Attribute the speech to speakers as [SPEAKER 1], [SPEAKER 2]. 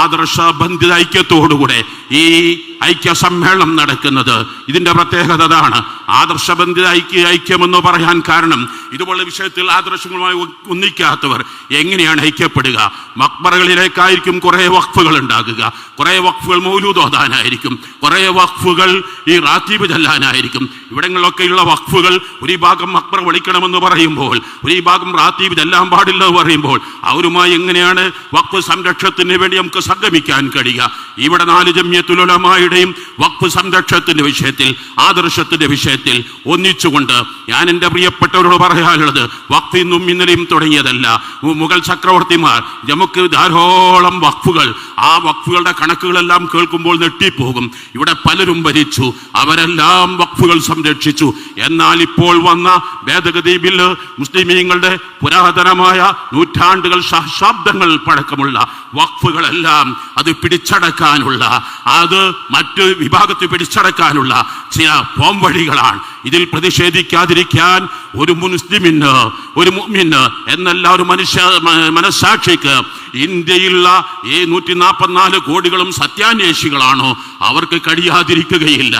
[SPEAKER 1] ആദർശബന്ധിത ഐക്യത്തോടുകൂടെ ഈ ഐക്യ സമ്മേളനം നടക്കുന്നത്. ഇതിന്റെ പ്രത്യേകത അതാണ്. ആദർശബന്ധിത ഐക്യമെന്ന് പറയാൻ കാരണം ഇതുപോലുള്ള വിഷയത്തിൽ ആദർശങ്ങളുമായി ഒന്നിക്കാത്തവർ എങ്ങനെയാണ് ഐക്യപ്പെടുക? മക്ബറകളിലേക്കായിരിക്കും കുറെ വഖഫുകൾ ഉണ്ടാകുക, കുറെ വഖഫുകൾ മൗലൂദ് ഓതാനായിരിക്കും, കുറെ വഖഫുകൾ ഈ റാത്തീബ് ചെല്ലാനായിരിക്കും. ഇവിടങ്ങളിലൊക്കെയുള്ള വഖഫുകൾ ഒരു ഭാഗം മക്ബറ വിളിക്കണമെന്ന് പറയുമ്പോൾ, ഒരു ഭാഗം റാത്തീബ് ചെല്ലാൻ പാടില്ല എന്ന് പറയുമ്പോൾ അവരുമായി എങ്ങനെയാണ് വഖഫ് സംരക്ഷണത്തിന് വേണ്ടി നമുക്ക് സംഗമിക്കാൻ കഴിയുക? ഇവിടെ 4 ജംഇയ്യത്തുൽ ഉലമായുടെയും വഖഫ് സംരക്ഷണത്തിന്റെ വിഷയത്തിൽ, ആദർശത്തിന്റെ വിഷയത്തിൽ ഒന്നിച്ചുകൊണ്ട് ഞാൻ എൻ്റെ പ്രിയപ്പെട്ടവരോട് പറയാനുള്ളത്, വഖഫ് ഇന്നും ഇന്നലെയും തുടങ്ങിയതല്ല. മുഗൾ ചക്രവർത്തിമാർ നമുക്ക് ധാരാളം വഖഫുകൾ, ആ വഖഫുകളുടെ കണക്കുകളെല്ലാം കേൾക്കുമ്പോൾ നെട്ടിപ്പോകും. ഇവിടെ പലരും ഭരിച്ചു, അവരെല്ലാം വഖഫുകൾ സംരക്ഷിച്ചു. എന്നാൽ ഇപ്പോൾ വന്ന ഭേദഗതി ബില്ല് മുസ്ലിമീങ്ങളുടെ പുരാതനമായ നൂറ്റാണ്ടുകൾ സഹസ്രാബ്ദങ്ങൾ പഴക്കമുള്ള വഖഫുകളെല്ലാം അത് പിടിച്ചടക്കാനുള്ള, അത് മറ്റു വിഭാഗത്തിൽ പിടിച്ചടക്കാനുള്ള ചില പോംവഴികളാണ്. ഇതിൽ പ്രതിഷേധിക്കാതിരിക്കാൻ ഒരു മുസ്ലിമിന്, ഒരു മുഅ്മിന് എന്നല്ല ഒരു മനസ്സാക്ഷിക്ക് ഇന്ത്യയിലുള്ള ഈ 144 കോടികളും സത്യാന്വേഷികളാണോ അവർക്ക് കഴിയാതിരിക്കുകയില്ല.